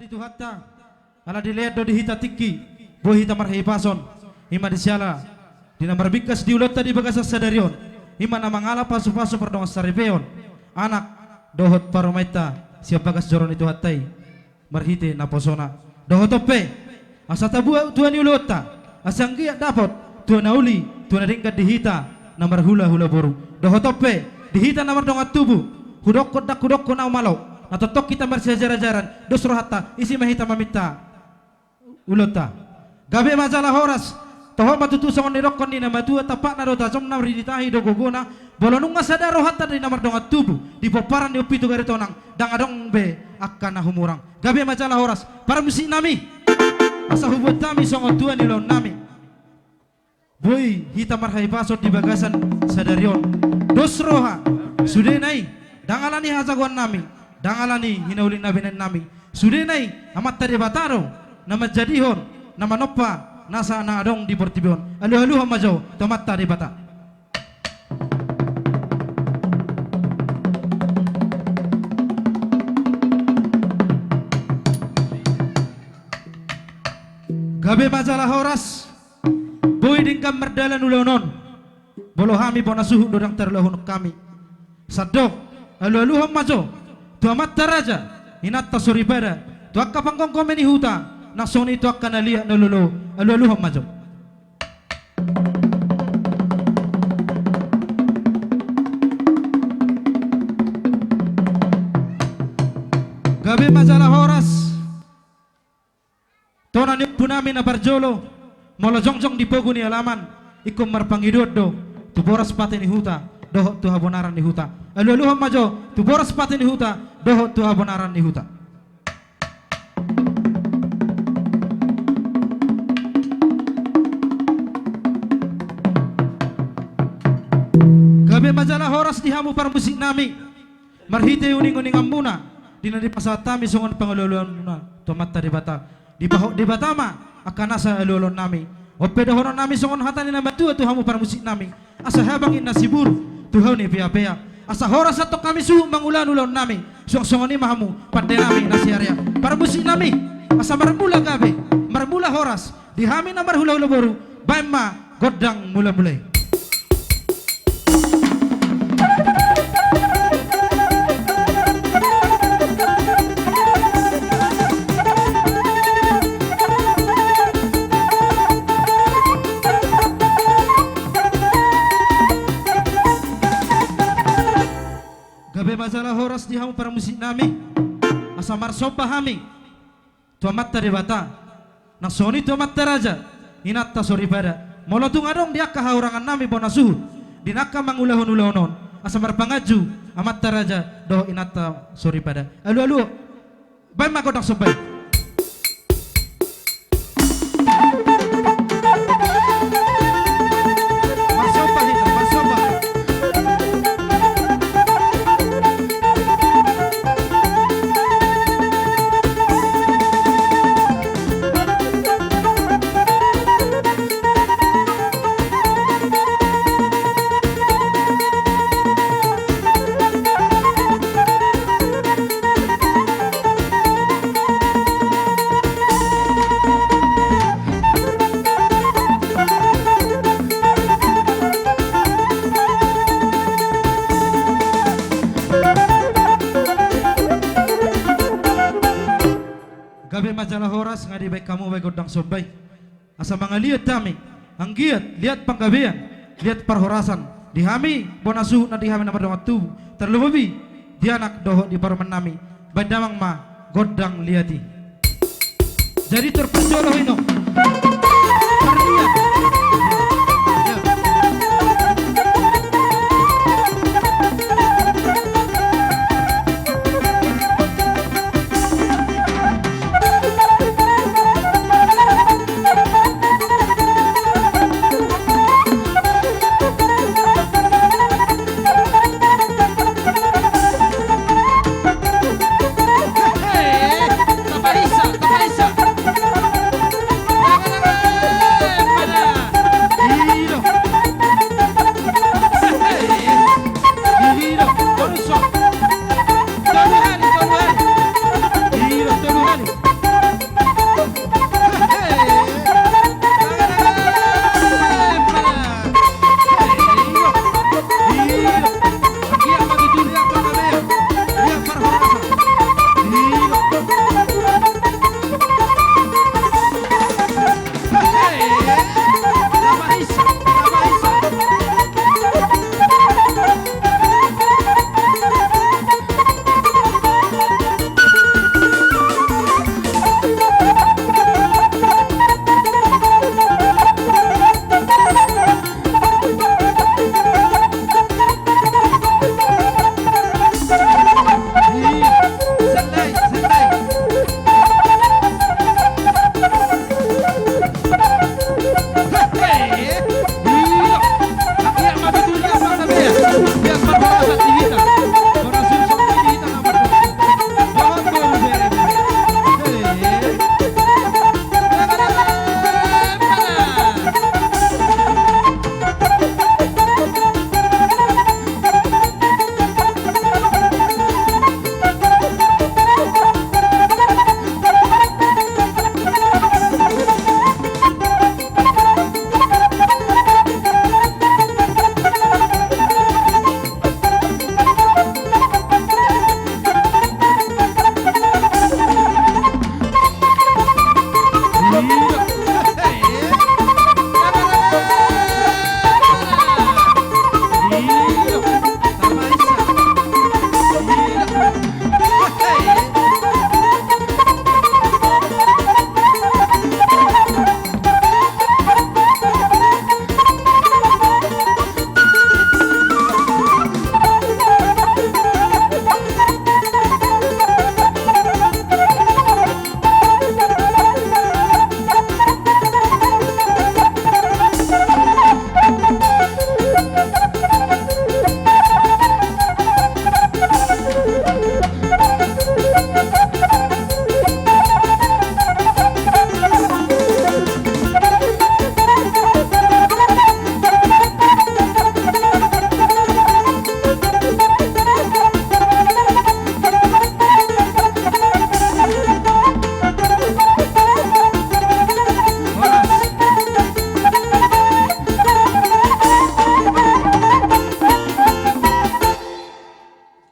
Di Tuhatta ala dilihat do dihita tiki bo hita marhei pason ima disiala di namar bikas di ulota di bagasa sadarion ima namangala pasu-pasu perdong saribeon anak dohot paromaita siap bagas joron itu hatai marhite naposona dohot tope asa tabua tuan ulota asanggia dapat tuan nauli tuan ringkat dihita namar hula boru dohot tope dihita namar dongat tubuh hudok na malau atau tok kita bersejar-jaran dos rohata isi mahita mamita ulota gabe majalah horas toh matutu songon nirokon ni nama tua tapak na dota som namri ditahi do gogona bolonung sadar rohata di namar dongat tubuh di poparan di upi tu gari tonang dang adong be akan humurang gabe majalah horas para musik nami asa hubut kami songon tua ni lon nami boy hita marhai pasot di bagasan sadarion dos roha sudah naik dangalani hazagon nami dangalani hinaulin nabinan nami sudah naik amat tadi bataro nama jadihon nama nopa nasa na adong di portibion alu hamajau tomat tadi bata gabe majalah horas boy dingkam merdalan ulonon bolo hami bona suhu dodang terlohun kami sadok alu hamajau tuamat taraja inatta suribada tuakka pangkong komeni huta nasoni tuakka nalia nalulu alu hamajo gabe majalah horas tona ni punami na barjolo molo jongjong di poguni alaman ikum marpangidod do tu boras pateni huta doh tu habonaran di huta alu hamajo tu boras pateni huta doh tu habonaran di huta gabe majalah horas dihamu para musik nami marhite uning-uning ambuna dina di pasatami songon pangaluluan tomat tadi bata di batama akan asa alulun nami ope dohonon nami songon hatani nama tua tu hamu para musik nami asa habangin nasibur tuhaw ni pia-pia asa horas atau kami suhu mangulan-ulan nami songon ni mahamu pada nami nasiarya para musik nami asa marmula gabe marmula horas dihami namar hula-hula boru baima godang mula-mulai masalah horas di hamu para musik nami asa marsopa hami tuamat tadi bata nasoni tuamat taraja inatta sori pada molotung adong dia kahaurangan nami bona suhu dinaka mangulahun-ulahonon asa marpangaju amat taraja doh inatta sori pada alu baik makodak sopai panggabi majalah horas nga di baik kamu baik godang sombay. Asa mga liat kami, ang giat, liat panggabian, liat parhorasan, dihami, bonasu na dihami na madongat tubuh, terlububi, dianak doho di paruman nami, badamang ma, godang liati. Jadi terperjolo ino. Perliat.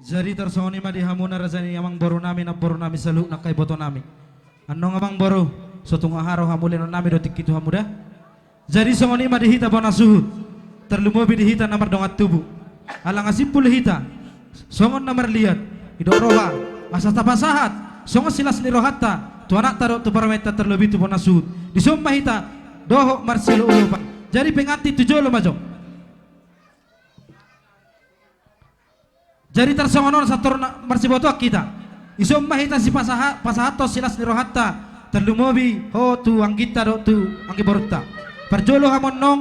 Jadi tersoni ma di hamuna razani amang boru nami na boru nami salu na kay boto nami. Ano nga bang boru? So tunga haro hamulin nami do tikitu hamuda. Jadi songoni ma dihita bona suhu. Terlumobi dihita namar dongat tubuh. Alang asimpul hita. Songon namar liat. Ido roha. Asa tapasahat. Songon silas ni rohatta. Tu anak taro tu parameta terlebih tu bona suhu. Di somma hita doho marsilu ulupa. Jadi penganti tujolo majo. Jadi tersongonon satur marsiboto kita. Isom mahita si pasahato silas ni rohatta terlumobi ho tu ang kita do tu ang iborta. Perjolo hamon nong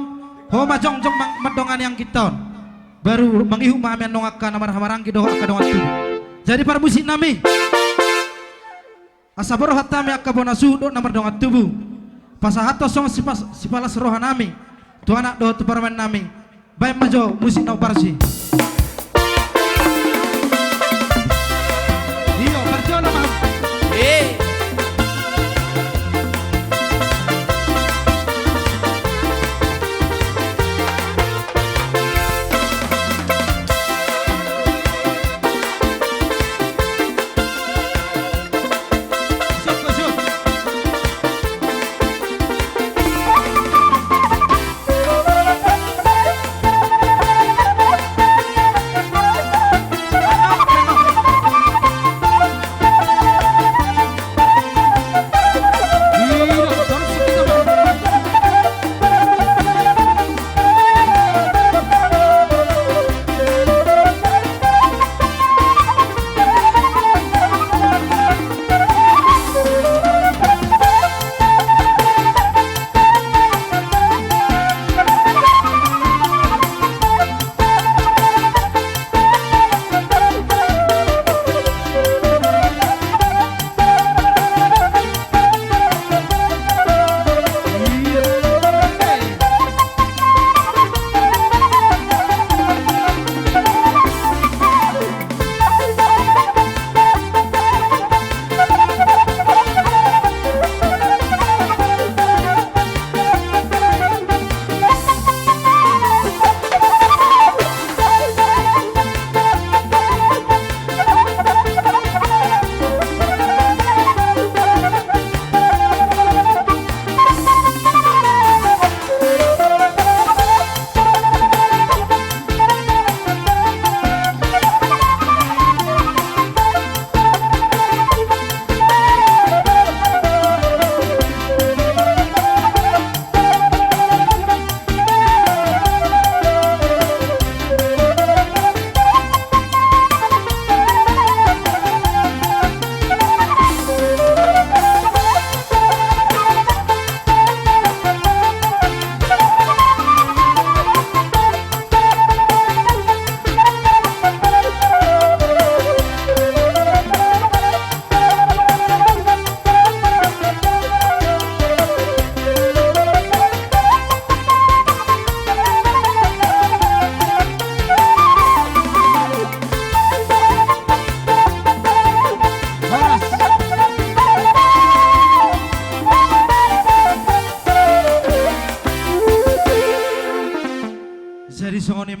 ho majong-jong madongan yang kita. Baru mangihu mami nong akka namar hamarang kido akka dongat tu. Jadi para musik nami. Asaboro hatta mi akka bonasu do namar dongat tubuh. Pasahato song si palas rohanami. Tu anak do tu paraman nami. Baik majo musik no parsi.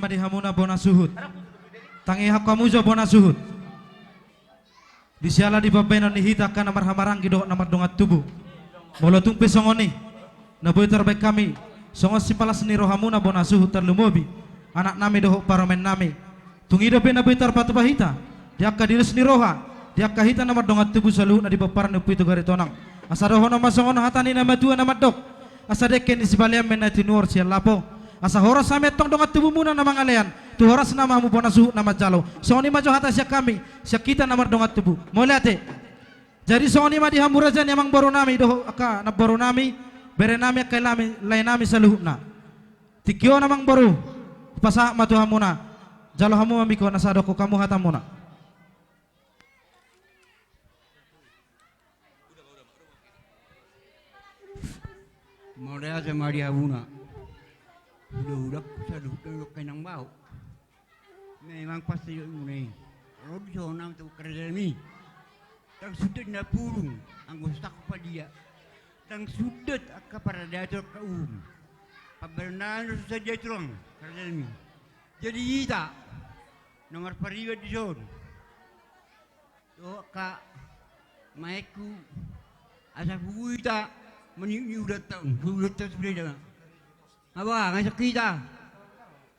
madihamuna bona suhut. Tangihap kamu jo bona suhut. Di siala di babenan ni hita ka namar hamarang gido namar dongat tubuh. Molo tumpe songoni. Na boy terbaik kami. Songos si palas ni rohamuna bona suhut terlumobi. Anak nami doho paromen nami. Tungido pe na boy terpatu bahita. Dia ka diris ni roha. Dia ka hita namar dongat tubuh salu na di baparan upi tu gari tonang. Asa roho nama songono hatani nama tua nama dok. Asa deken isbaliam menati nuor sial lapo. Asa horas samet tong dongat tubuh muna nama ngalean. Tu horas nama mu bona suhut nama jalo. Songoni majo hata siak kami. Siak kita namar dongat tubuh. Moliate. Jadi songoni ma dihamurajan yamang baru nami doho aka na baru nami. Bere nami kay lami lain nami saluhutna. Tikyo namang baru. Pasa matu hamuna. Jalo hamu amiko nasado ko kamu hatamuna. Model sama dia Buna. Udah saduk kenang bau. Memang pasti ini. Rodio nam tu kerja ni. Tang sudah na purung anggus tak pa dia. Tang sudah kepada dia tu kaum. Pabernan saja curang kerja ni. Jadi kita nomor pariwa di zon. Tu ka maiku asa buita meniup datang, sudah sudah. Apa ngajak kita?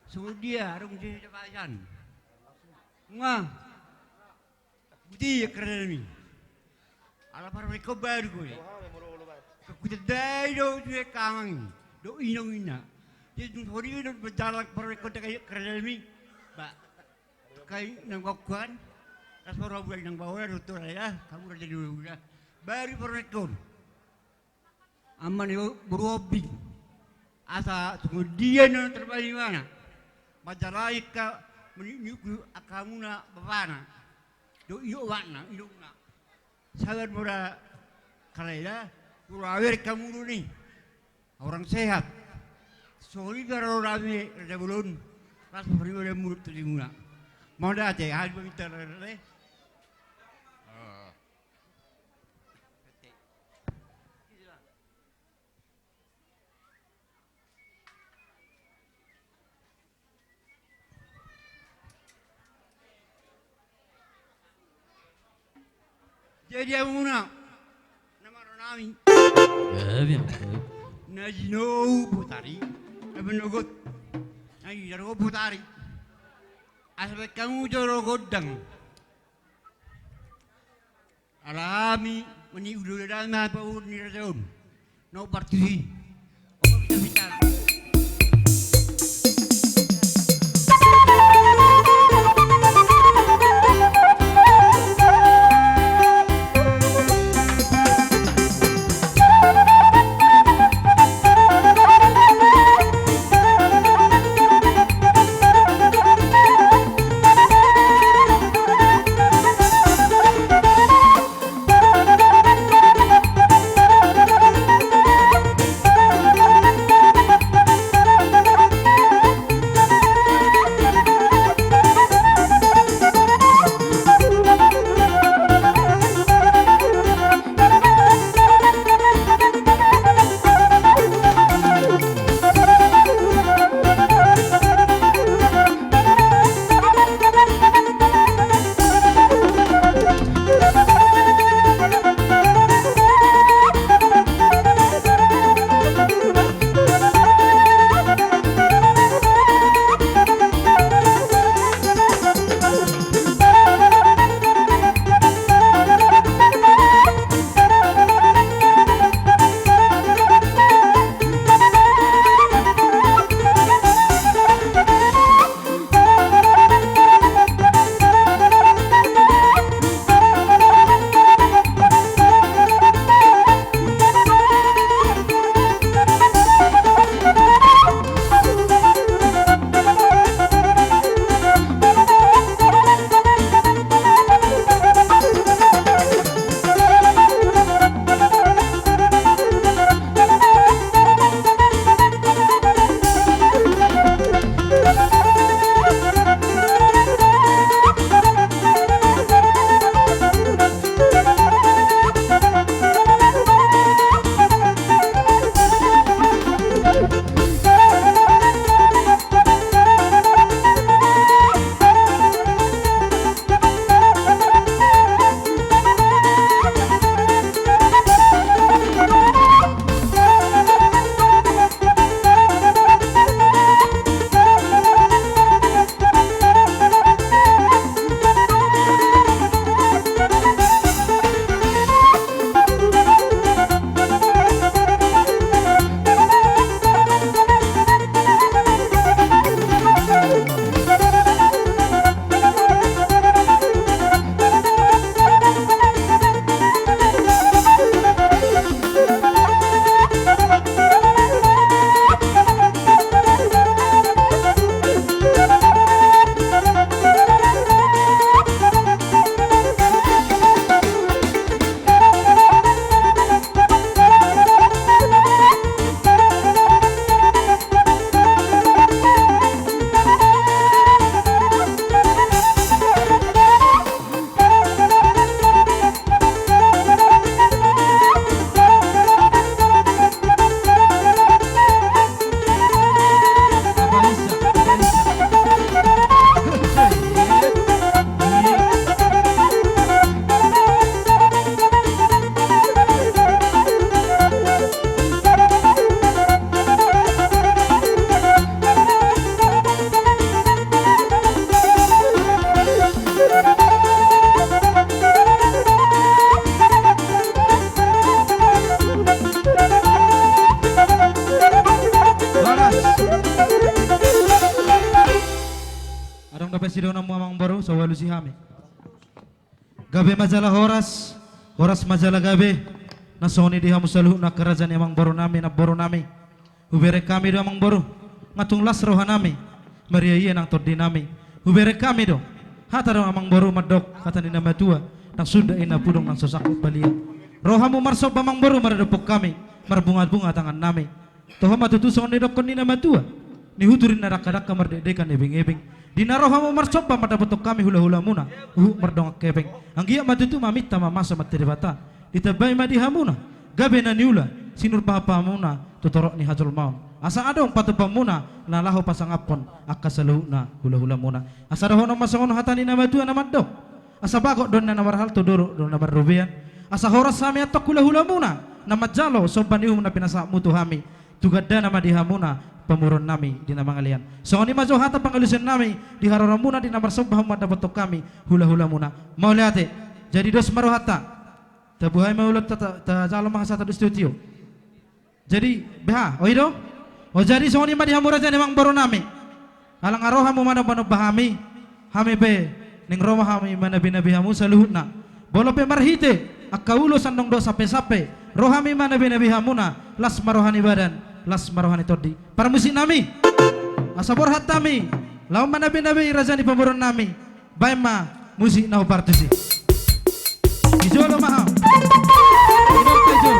Suruh dia arung jadi pasan. Ngah, budi kerana ni. Alah para mereka baru kau. Kita dah do tu kamang, do inong ina. Jadi hari ini berjalan para mereka tak kerana ni. Ba, kai nang kakuan, tas para bulan nang bawah rutur ya. Kamu dah dulu dah. Baru para mereka. Aman itu berobing. Asa kemudian terbalik mana? Majalai ka menyuku akamuna bapana. Do iyo wana iduna. Sangat murah karena kurawir kamu ni orang sehat. Sorry kalau rame kerja belum. Ras beribu dan mulut terimuna. Mau dah cek hal berita le. Jadi amuna nama nami. Najino putari, abenogot. Najino putari. Asal kamu joro godang. Alami meni udah dalam apa urut ni rajon. No partisi. Apa bisa bicara? kami. Gabe majalah Horas majalah gabe nasoni diha musaluh na kerajaan emang baru nami na baru nami. Ubere kami do amang baru ngatung las roha nami. Maria iya nang todi nami. Ubere kami do hata do amang baru madok kata ni nama tua nang sunda ina pudong nang sosakut balia. Rohamu marsob amang baru maradopok kami marbunga-bunga tangan nami. Toh matutusong ni dokon ni nama tua. Ni huturin narak-raka mardedekan ebing-ebing. Dina rohamu marsoba madapotok kami hula-hula muna. Mardongak kepeng. Anggia matutu mamita mamasa matiribata. Ditabay madihamuna. Gabe na niula. Sinur muna tutorok ni hajul maun. Asa adong patupam muna. Nalaho pasangapon. Akasaluh na hula-hula muna. Asa rahono masangon hatani nama tua nama dok. Asa bagok don na namar hal tuduro don namar rubian. Asa horas sami atok hula-hula muna. Nama jalo soban ihum na pinasa mutu hami. Tugada nama dihamuna. Pemurun nami di nama ngalian. So ni majo hata pangalusan nami di harora muna di nama sobah mata betok kami hula-hula muna. Mau lihat jadi dos maru hata. Tabuhai maulut ta jalo mahasa ta studio. Jadi beha, oido. Oh jadi so ni madi hamura jan emang baru nami. Alang aroha mu mana bano bahami. Hami be ning roma hami mana binabi hamu saluhutna. Bolo pe marhite akaulo sandong do sape-sape. Rohami mana binabi hamuna las marohani badan. Las marohani todi para musik nami asabor hatami lau mana nabi razani pemurun nami baima musik nau partisi ijolo maham ijol kajol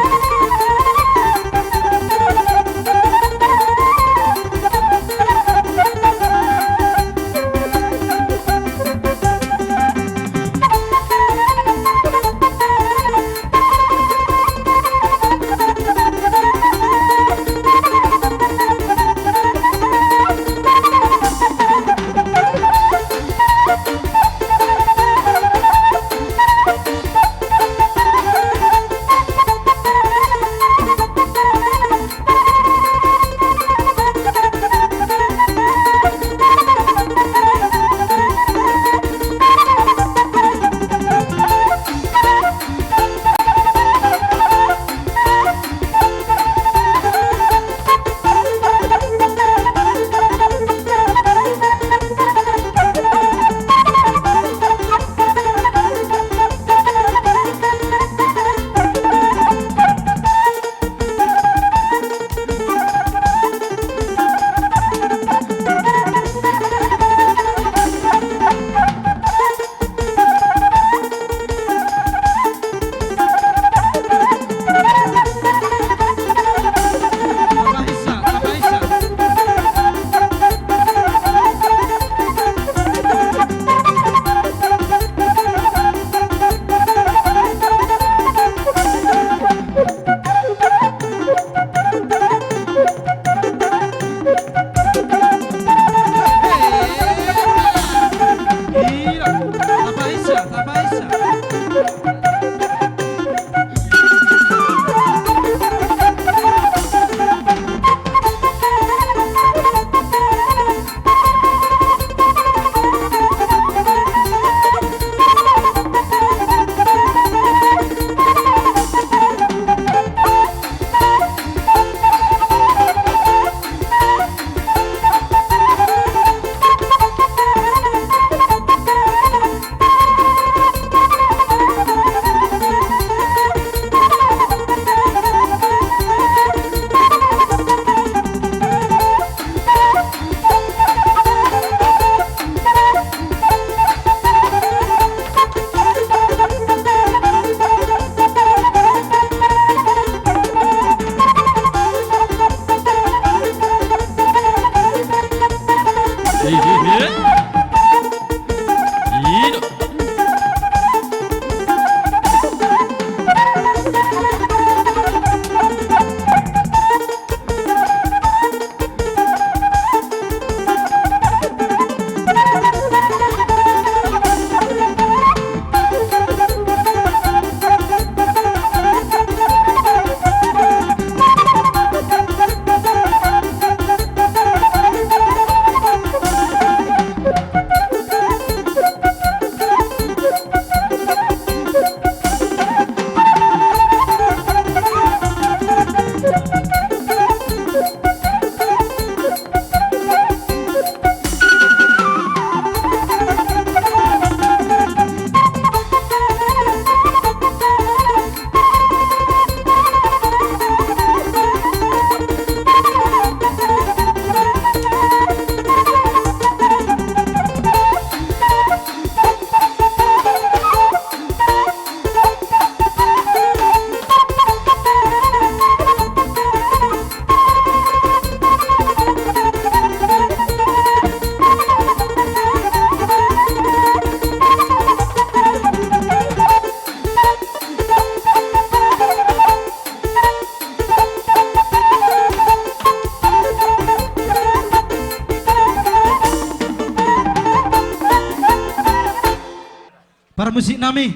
para musik nami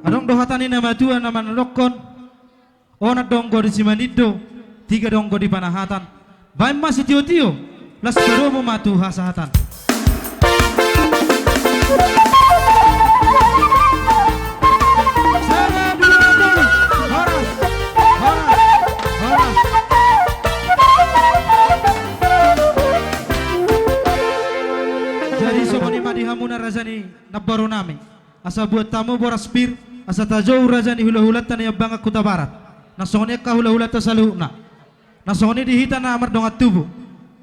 adong dohatani nama Tuhan nama nalokon ona donggo di Simanido 3 donggo di Panahatan baim masih tio-tio las peromo matu hasahatan. Jadi somoni madihamuna razani nabbaro nami asa buat tamu boras bir asa tajau razani hula-hulatan ya bangga kuta barat nasoni ka hula-hulata saluhna nasoni dihita na amar dongat tubuh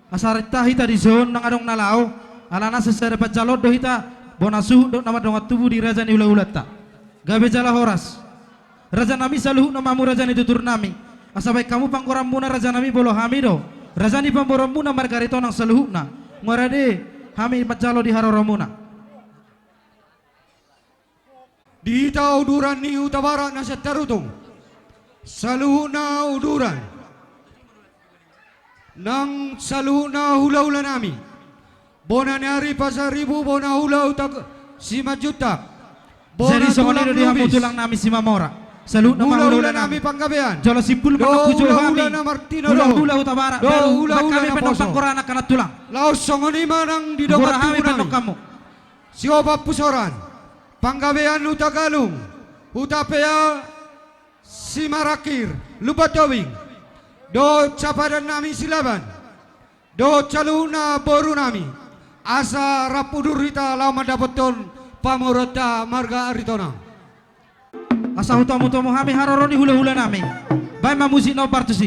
asa rita hita di zon nang adong nalao alana sesere pacalot do hita bonasuh do nama dongat tubuh di razani hula-hulata gabe jala horas raja nami saluh namamu razani tutur nami asa baik kamu pangkoram muna raja nami bolo hamido razani pamboram muna margarito nang saluhna ngorade kami pacalo di haroramuna di uduran ni utabara na sa tarutung saluhna uduran nang saluhna hula-hula nami bona nari pasaribu bona hula utag 5 juta jadi somoni di hamu tulang nami si mamora saluhna hula-hula nami panggabean jolo sipul manakujo kami hula-hula utabara baru kami penopang korana kana tulang laos songoni manang di dokat tubuh kamu sioba pusoran panggabean utagalung utapea simarakir lubatowing do capadan nami silaban do caluna boru nami asa rapudurita lama dapeton pamorota marga aritona asa hutamu-tamu kami haroroni hula-hula nami baik mamusik no partusi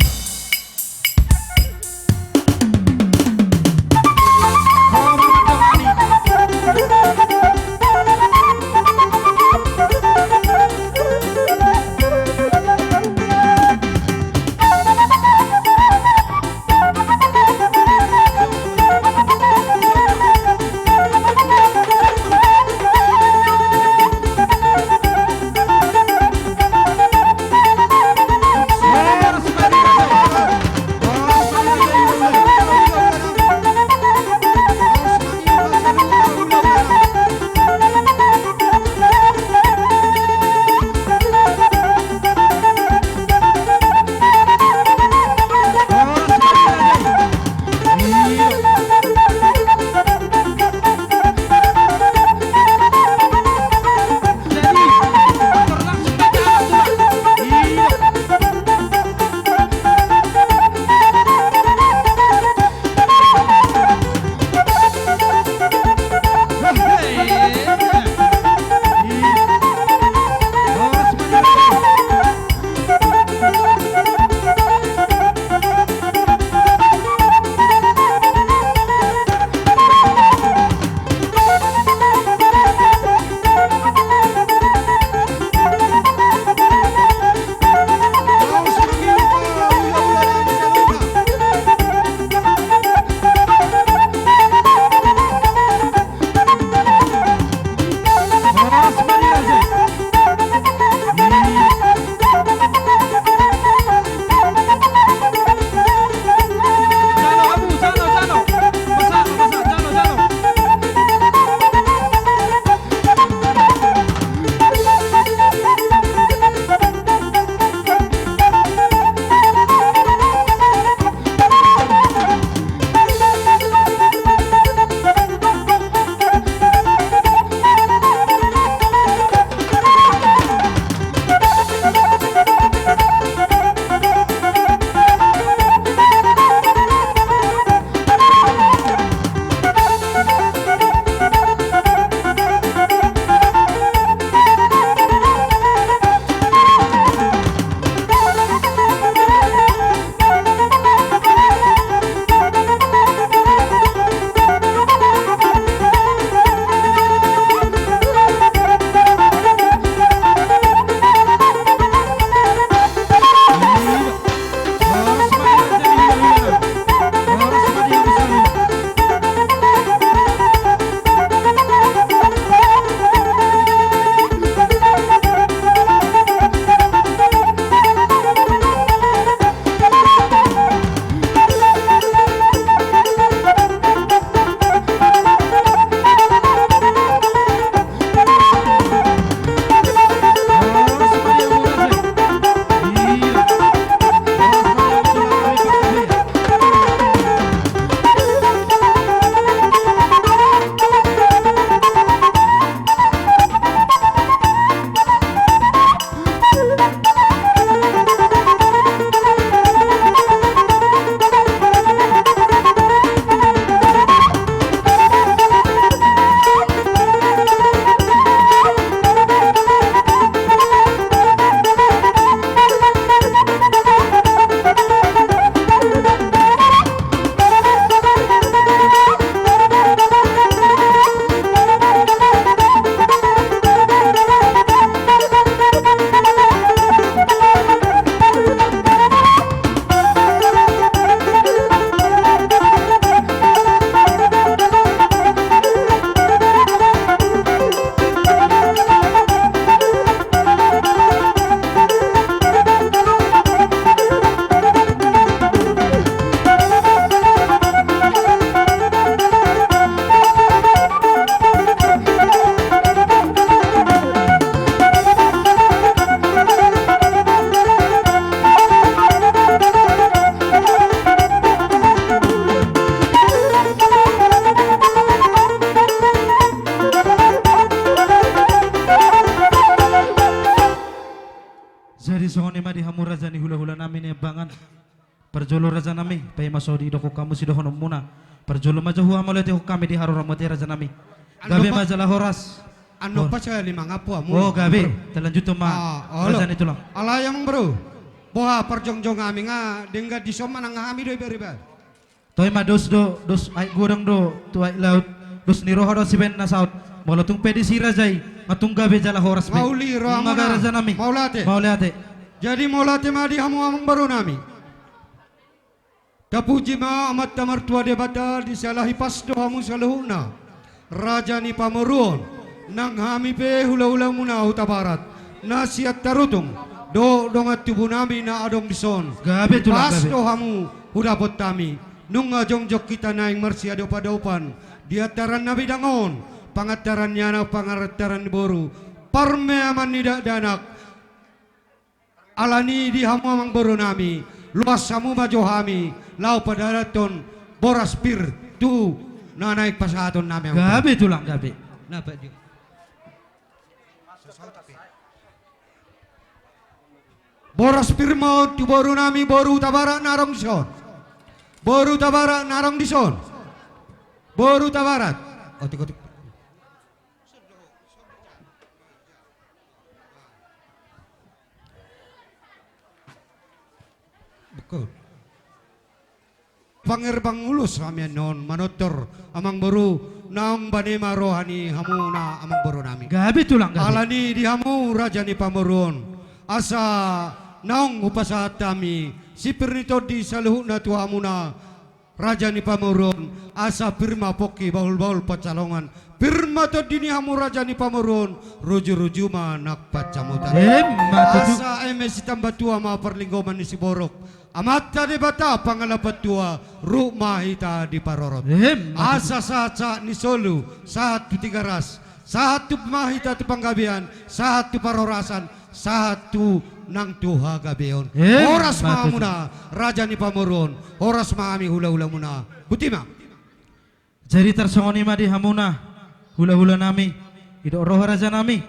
Jadi songoni ma di hamu raja ni hula-hula nami ni bangan. Perjolo raja nami, pay masodi doko kamu si dohono muna. Perjolo maja huwa malete kami di haru ramati raja nami. Gabe majalah horas. Ano pa siya lima nga po Oh gabe, telanjut ma raja ni tulang. Alayang bro. Boha perjongjong kami nga dengga di soma nang kami do iba. Toy ma dos ay gudang do tu ay laut dos ni roho do si ben na saut. Molotung pedi si rajai ngatung gabe jala horas me. Mauli roh Ngaga raja nami. Maulate. Jadi maulate ma di hamu amang baru nami. Tapuji ma amat tamar tua debata di salahi pas do hamu saluhuna. Raja ni pamuruon nang hami pe hula-hula muna huta barat. Nasiat tarutung do dongat tubuh nami na adong dison. Gabe tulang Pas gabe. do hamu hudapot tami. Nung jongjok kita naing mersi adopan diataran nabi dangon pangataran nyana pangataran boru parme aman nidak danak alani di hamu amang boru nami luas samu majo hami lau padaraton boras pir tu na naik pasaton nami Gabe tulang gabe. napa di boras pir mau tu boru nami boru tabara narong son. Boru tabara narong dison. Boru tabarat. Otik. Betul. Pangerbang ulus kami non manotor amang boru naong banema rohani hamu na amang boru nami. Gabe tulang gabe. Alani di hamu raja ni pamuruon. Asa naong upasahat kami. Si pernito di saluhuna tuhamuna raja ni pamuruon. Asa firma poki baul-baul pacalongan. Firma to dini hamu raja ni pamuruon. Ruju-ruju manak pacamutan. Asa emes tambah tua ma perlinggoman ni si borok. Amat tadi bata pangalapat tua rumah hita di parorot. Asa saat ni solu saat tu tiga ras. Saat tu mahita tu panggabian. Saat tu parorasan. Saat tu nang tuha gabeon. Horas maamuna raja ni pamuruon. Horas maami hula-hula muna. Butima. Jadi tersongoni ma di hamuna hula-hula nami. Ido roh raja nami.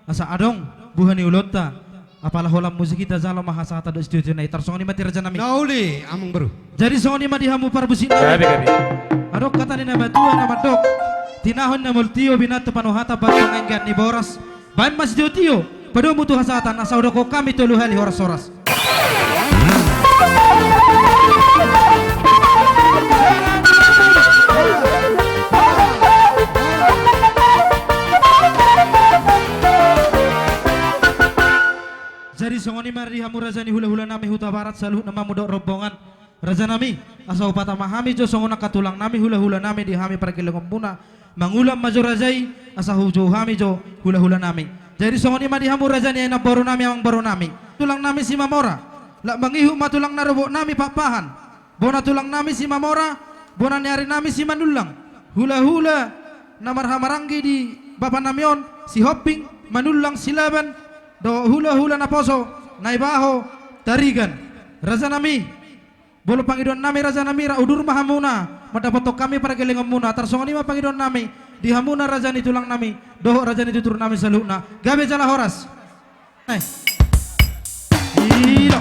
Asa adong buhani ulota. Apalah holam musik kita zalo mahasata do studio nai tersongoni ma ti raja nami. Nauli amang bro. Jadi songoni ma di hamu parbusi nami. Adok kata ni na batua na madok. Tinahon na multio binato panuhata bagpangenggan ni boras. Ban mas tio. Pada mutu hasatan asa udah kok kami telu hali horas-horas. Jadi songoni mari hamu raja ni hula-hula nami huta barat saluh nama mudok rombongan raja nami asa upata mahami jo songona katulang nami hula-hula nami di hami perkilengom puna mangulam majo rajai asa hujo hami jo hula-hula nami. Jadi songoni ma di hamu raja ni na baru nami amang baru nami. Tulang nami si Mamora. Lak mangihu ma tulang narobo nami papahan. Bona tulang nami si Mamora, bona nyari nami si Manulang. Hula-hula namar hamaranggi di Bapak Namion si Hopping, Manulang silaban do hula-hula na poso, naibaho, tarigan. Raja nami. Bolo pangidon nami raja nami ra udur mahamuna. Madapotok kami para gelengom muna. Tarsongoni ma pangidon nami. Di hamuna raja ni tulang nami doho raja ni tutur nami saluna gabe jala horas Ilo.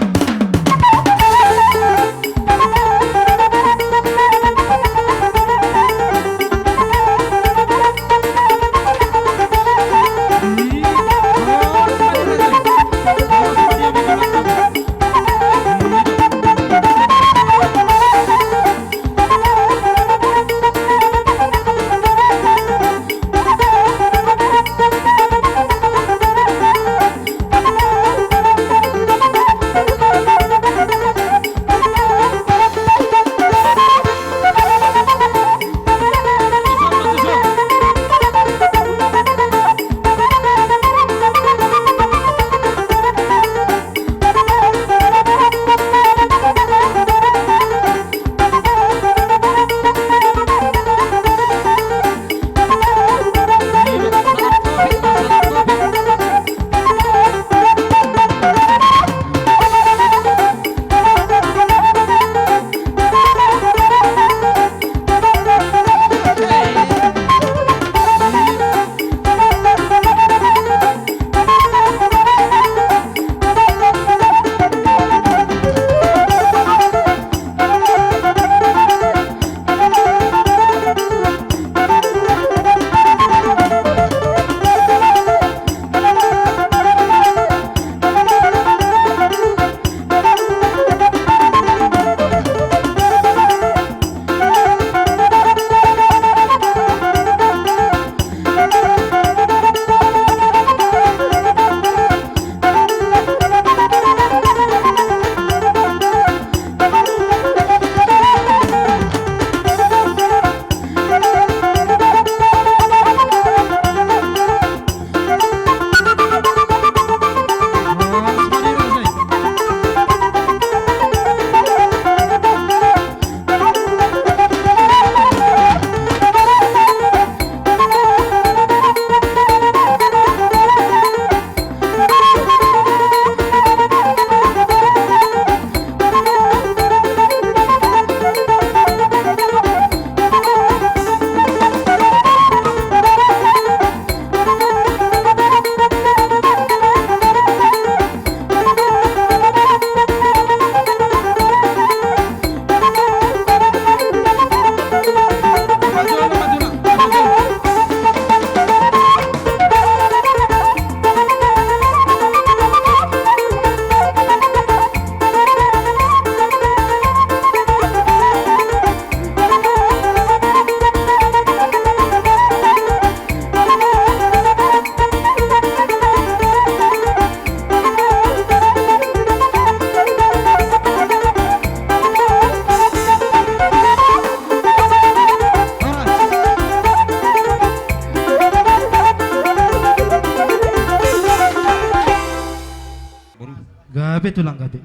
Gabi tulang gabi.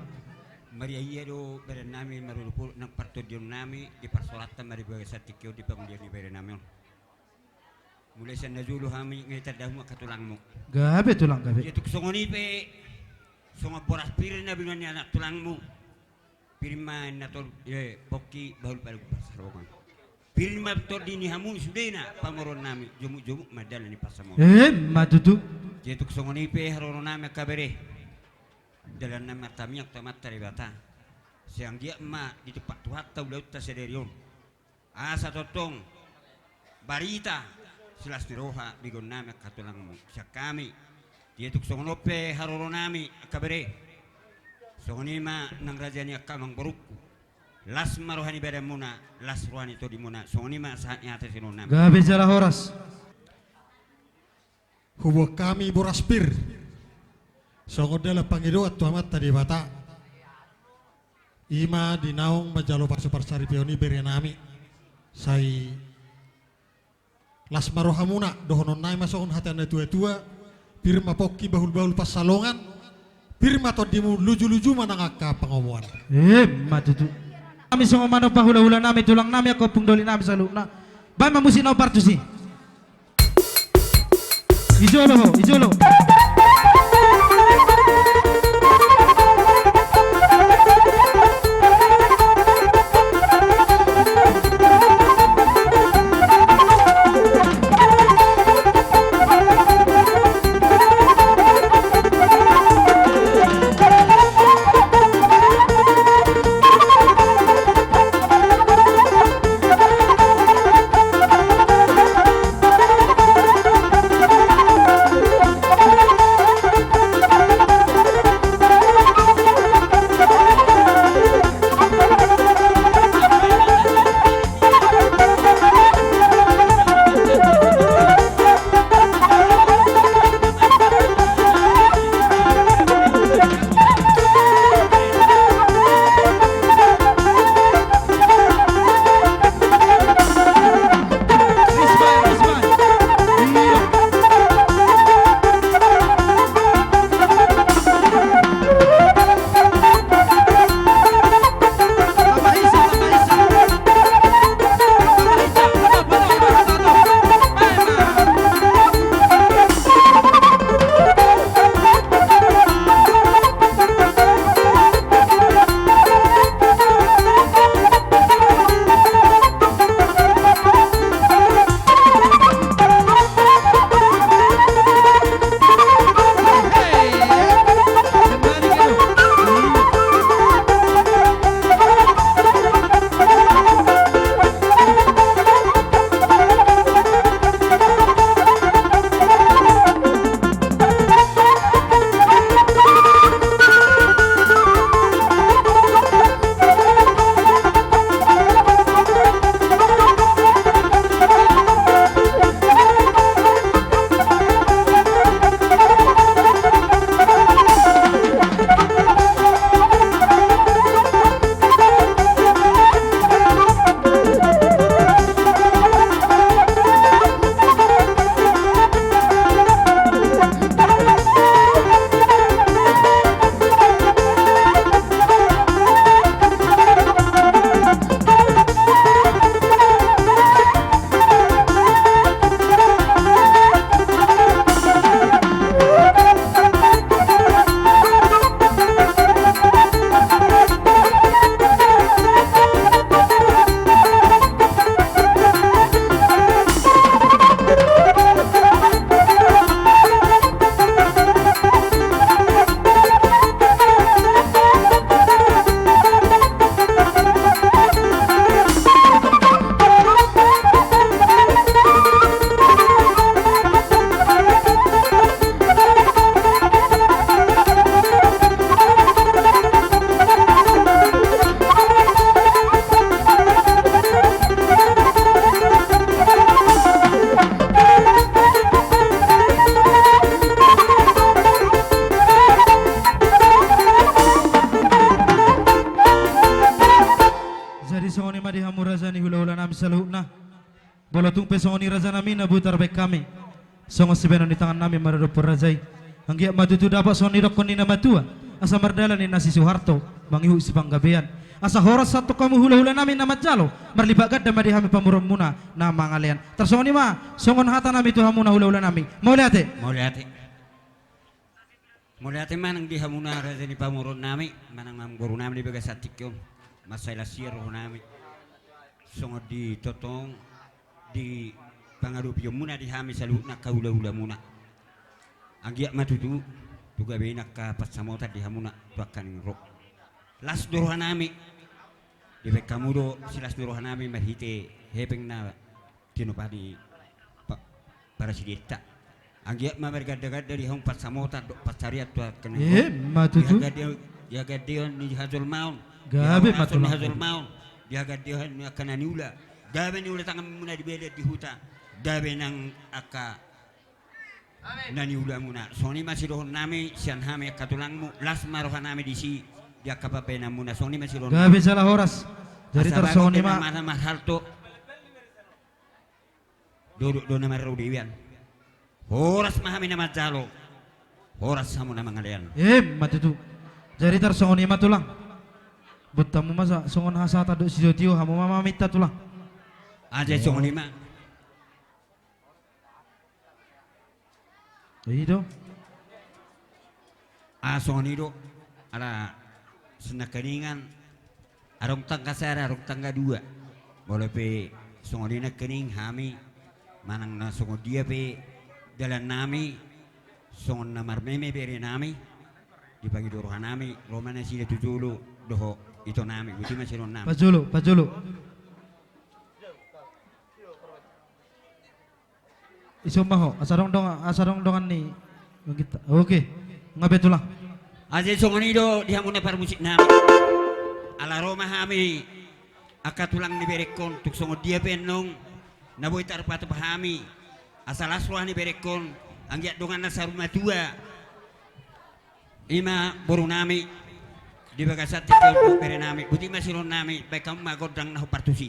Maria iya do bere nami marulupo ng partodion nami di parsolatan mari baga sa tikyo di pangulian ni bere nami. Mulai sa nazulu kami ngay tadahu katulang mo. Gabi tulang gabi. Jadi kusongoni pe songa boras pirin na binuan ni anak tulang mo. Pirma na to poki bahul palu pasarungan. Pirma to dini hamun sudena pamoron nami jumu madala ni pasamo. Madudu. Jadi kusongoni pe harono nami kabere. Dalam nama tamiak tamat dari bata. Siang dia emak di tempat tuhat tahu laut ta sederion. Asa totong barita silas niroha bigon nami katulang mo. Siya kami dia tuk songonope haroro nami kabere. Songonima nang raja ni akamang baruku. Las marohani beda muna, las rohani to di muna. Songonima saatnya atas sinon nami. Gabi jala horas. Hubo kami boraspir. Songodela pangido at tuamat tadi bata. Ima dinaong majalo pasupar sari peoni berenami. Sai las marohamuna dohonon nai masokon hatan tua-tua. Pirma poki bahul-bahul pas salongan. Pirma to dimu luju-luju manangaka pangomuan. Madudu. Kami semua mano pahula-hula nami tulang nami ako pungdoli nami sa luna. Bay mamusin na partusi. Ijolo. Bolatung pesongoni raja nami na butar baik kami. Songo sebenon di tangan nami marado perajai. Anggia matutu dapat soni rokoni nama tua. asa mardala ni nasi Soeharto mangihu si panggabean asa horas satu kamu hula-hula namin na madjalo marlibagat da madi hami pamurom muna na mangalian tersoni ma songon hata nami tu hamuna hula-hula nami mau lihat Mulyate manang di hamuna raja ni pamuron nami manang mam guru nami di bagas atikyo masayla siro nami songo di totong di pangarupyo muna di hami salut na kaula-ula muna anggiak matutu juga benak ka pasamota di hamuna tuakan ro las dorohan nami di bekamudo silas dorohan nami marhite hepeng na tinupadi para sidita anggiak mamergada-gada di hong pasamota do pasariat tuakan ro matutu ya gadion ni hazul maun gabe ni matulang hazul maun dia gadion ni akan niula gabe ni ula tangan muna di bedet di huta gabe nang aka nani ula muna soni masih rohon nami sian hame katulangmu las marohan nami di si dia kapapena muna soni masih rohon gabe salah horas jadi tersoni ma mana mahal to duduk do nama rudian horas mahami nama jalo horas samu nama ngalian matutu jadi tersoni ma tulang betamu masa songon hasata do si jotio hamu mama mita tulang aja soni ma itu soni do ala senakaningan arong tangga sara arong tangga dua boleh pe songoni na kening hami manang na songo dia pe dalan nami songon na marmeme bere nami dipagi dorohan nami romana sida tutulu doho itu nami buti masih ron nami pajulu Isumaho, asarong dongan ni kita. Oke, ngabe tulang. Aja songoni do dia muna par musik nami. Ala Roma hami akatulang ni berekon tuk songo dia penong naboy tar patu pahami. Asal asroh ni berekon anggiat dongan nasa rumah tua. Ima boru nami di bagasat tikyo bere nami. Buti masih ron nami baik kamu magodang nahu partusi.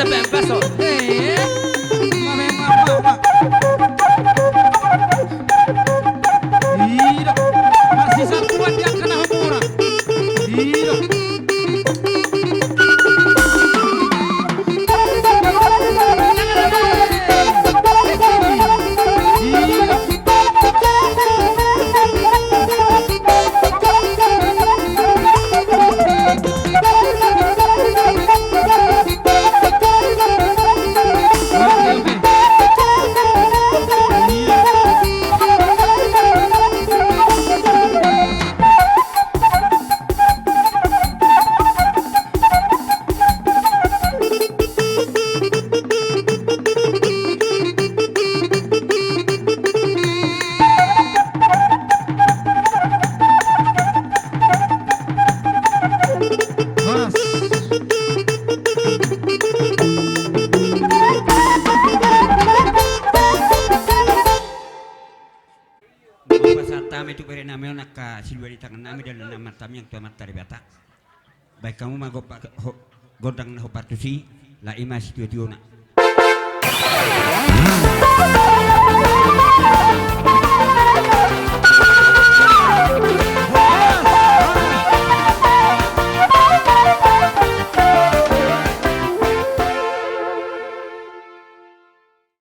ben paso. Tidak. Masih satuan yang kena Homura. Tidak. Pasatami itu beri nama nak silwa di tangan nami dan nama tami yang tuamat dari bata. Baik kamu mau gondang na hopatusi la imas tiona.